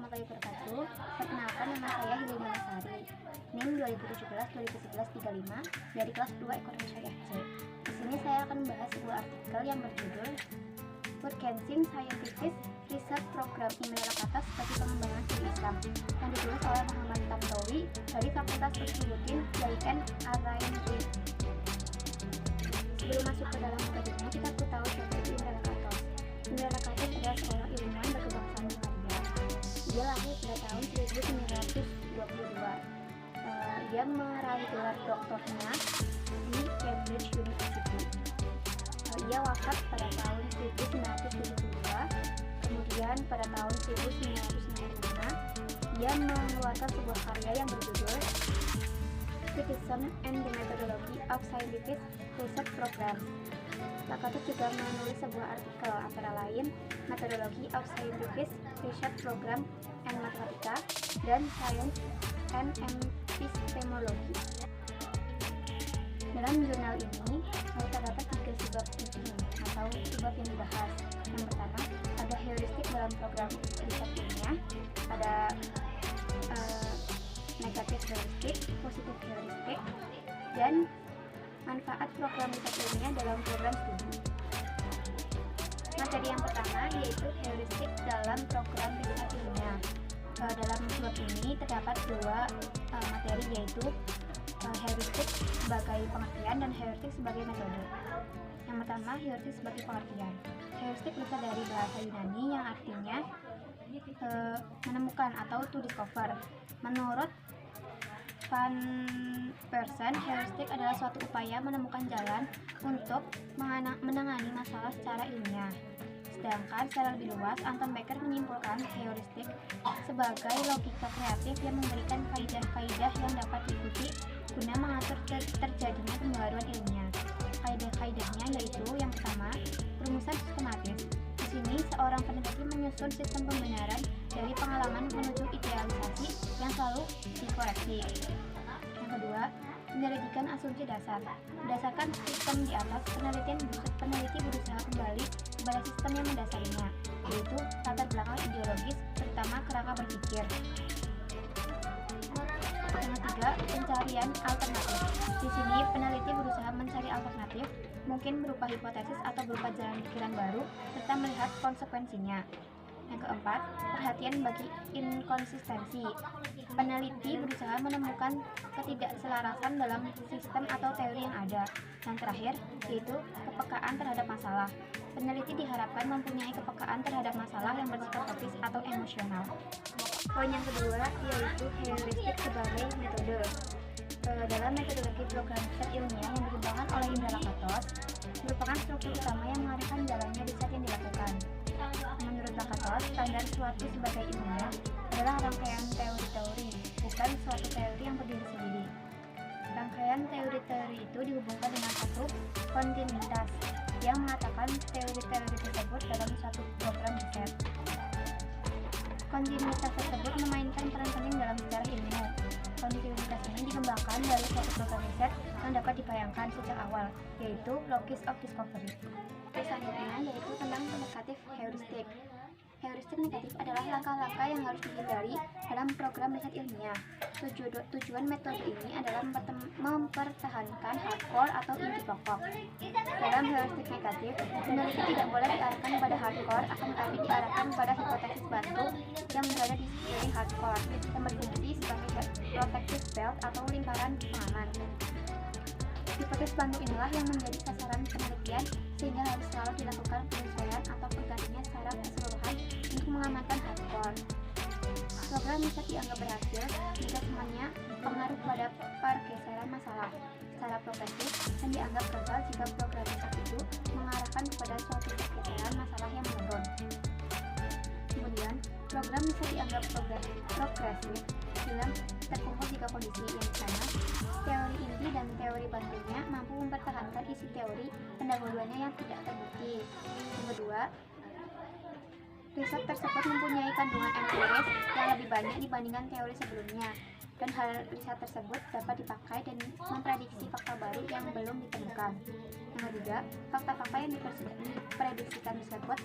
warahmatullahi wabarakatuh. Perkenalkan, nama saya Hilina Masari, NIM 2017-2011-35 dari kelas 2 Ekonomi Syariah C. Di sini saya akan membahas sebuah artikel yang berjudul Woodkensington Scientific Research Program Email Lakatos bagi pengembangan studi Islam, yang ditulis oleh Muhammad Tantowi dari Fakultas Usuluddin YN Ar-Rain. Sebelum masuk ke dalam mukadimah, kita perlu tahu siapa itu Imre Lakatos. Imre Lakatos adalah seorang ilmuwan berkebangsaan Hungaria. Dia lahir pada tahun 1922. Dia meraih gelar doktornya di Cambridge University. Ia wafat pada tahun 1972. Kemudian pada tahun 1965 dia mengeluarkan sebuah karya yang berjudul Criticism and the Methodology of Scientific Research Program. Lakatos juga menulis sebuah artikel antara lain Methodology of Scientific Research Program and Mathematica dan Science and Epistemology. Dalam jurnal ini terdapat 3 subbab penting atau subbab yang dibahas. Yang pertama, ada heuristik dalam program riset ilmiah, ada negatif heuristik, positif heuristik, dan manfaat program riset ilmiah dalam program studi. Materi yang pertama yaitu heuristik dalam program riset ilmiah. Dalam subbab ini terdapat 2 materi, yaitu heuristik sebagai pengertian dan heuristik sebagai metode. Yang pertama, heuristik sebagai pengertian. Heuristik berasal dari bahasa Yunani yang artinya menemukan atau to discover. Menurut Van Persen, heuristik adalah suatu upaya menemukan jalan untuk menangani masalah secara ilmiah. Sedangkan secara lebih luas, Anton Becker menyimpulkan heuristik sebagai logika kreatif yang memberikan kaidah-kaidah yang dapat diikuti guna mengatur terjadinya pembaruan ilmiah. Kaidah-kaidahnya yaitu yang pertama, perumusan sistematis. Di sini seorang peneliti menyusun sistem pembenaran dari pengalaman menuju idealisasi yang selalu dikoreksi. Yang kedua, penyelidikan asumsi dasar. Berdasarkan sistem di atas, peneliti berusaha kembali kepada sistem yang mendasarinya, yaitu latar belakang ideologis, terutama kerangka berpikir. Yang ketiga, pencarian alternatif. Di sini peneliti berusaha mencari alternatif, mungkin berupa hipotesis atau berupa jalan pikiran baru, serta melihat konsekuensinya. Yang keempat, perhatian bagi inkonsistensi. Peneliti berusaha menemukan ketidakselarasan dalam sistem atau teori yang ada. Yang terakhir, yaitu kepekaan terhadap masalah. Peneliti diharapkan mempunyai kepekaan terhadap masalah yang bersifat logis atau emosional. Poin yang kedua yaitu heuristik sebagai metode. Dalam metodologi program riset ilmiah yang dikembangkan oleh Imre Lakatos, merupakan struktur utama yang mengarahkan jalannya riset yang dilakukan. Menurut Lakatos, standar suatu sebagai ilmiah adalah rangkaian teori-teori, bukan suatu teori yang berdiri sendiri. Rangkaian teori-teori itu dihubungkan dengan satu kontinuitas yang mengatakan teori-teori tersebut dalam satu program riset. Kontinuitas tersebut memainkan peran penting dalam sejarah ilmiah. Kontinuitas ini dikembangkan dari suatu program riset yang dapat dibayangkan sejak awal, yaitu logis of discovery. Selanjutnya yaitu tentang negatif heuristik. Heuristik negatif adalah langkah-langkah yang harus dihindari dalam program riset ilmiah. Tujuan metode ini adalah mempertahankan hardcore atau inti pokok. Dalam heuristik negatif, peneliti tidak boleh diarahkan pada hardcore, akan tetapi diarahkan pada hipotesis bantu yang berada di sekeliling hardcore, yang berfungsi sebagai protective belt atau lingkaran pengaman. Hipotesis bantu inilah yang menjadi sasaran penelitian, sehingga harus selalu dilakukan penyesuaian atau penggantinya secara keseluruhan untuk mengamankan hardcore. Program riset dianggap berhasil jika semuanya pengaruh pada pergeseran masalah secara progresif, dan dianggap gagal jika program riset itu mengarahkan kepada suatu pergeseran masalah yang menurun. Kemudian, program riset dianggap progresif bila terkumpul 3 kondisi, yang pertama, teori inti dan teori bantunya mampu mempertahankan isi teori pendahuluannya yang tidak terbukti. Yang kedua, riset tersebut mempunyai kandungan empiris yang lebih banyak dibandingkan teori sebelumnya, dan hal riset tersebut dapat dipakai dan memprediksi fakta baru yang belum ditemukan. Yang ketiga, fakta-fakta yang diprediksikan tersebut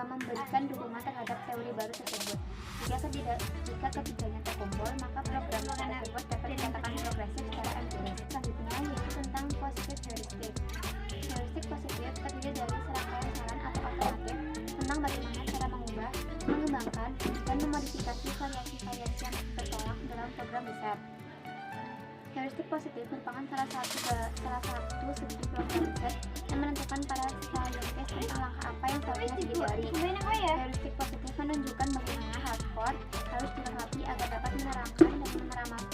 memberikan dukungan terhadap teori baru tersebut. Jika ketiganya terkumpul, maka program tersebut dapat dikatakan progresif secara empiris. Selanjutnya yaitu tentang positive heuristic. Heuristik positif terdiri dari serangkaian saran atau alternatif tentang bagaimana cara mengubah, mengembangkan, dan memodifikasi variasi-variasi yang tertolak dalam program riset. Heuristik positif merupakan salah satu studi program riset yang menentukan para saintis tentang langkah apa yang seharusnya dihindari. Heuristik positif menunjukkan bagaimana hardcore harus dilengkapi agar dapat menerangkan dan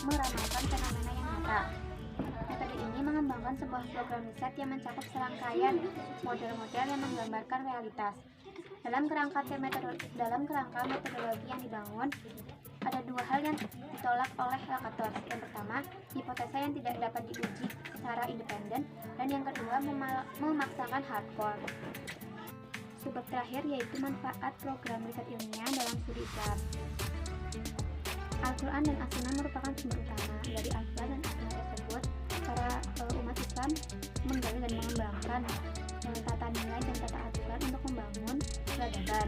meramalkan fenomena yang nyata. Metode ini mengembangkan sebuah program riset yang mencakup serangkaian model-model yang menggambarkan realitas. Dalam kerangka metodologi yang dibangun, ada dua hal yang ditolak oleh Lakatos. Yang pertama, hipotesa yang tidak dapat diuji secara independen, dan yang kedua, memaksakan hardcore. Subbab terakhir yaitu manfaat program riset ilmiah dalam studi Islam. Al-Quran dan As-Sunnah merupakan sumber utama. Dari Al-Quran dan As-Sunnah tersebut, para umat Islam menggali dan mengembangkan tata nilai dan tata aturan untuk membangun peradaban,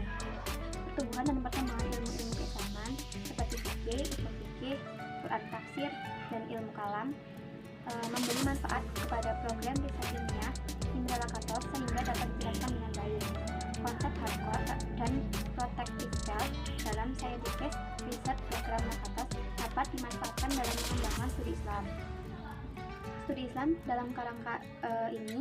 pertumbuhan dan perkembangan ilmu-ilmu keislaman seperti fikih, usul fikih, Quran tafsir, dan ilmu kalam. Memberi manfaat kepada program riset ilmiah Indra Lakatos sehingga dapat dijelaskan dengan baik. Konsep hardcore dan protective self dalam scientific riset program Lakatos dapat dimanfaatkan dalam mengembangkan studi Islam. Studi Islam dalam kerangka ini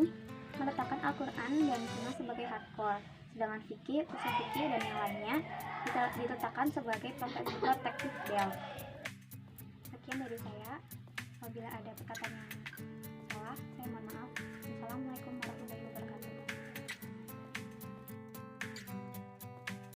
meletakkan Al-Quran dan Sunnah sebagai hardcore, sedangkan fikih, usul fikih, dan yang lainnya diletakkan sebagai protective self. Sekian dari saya. Apabila ada perkataan yang salah, saya mohon maaf. Assalamualaikum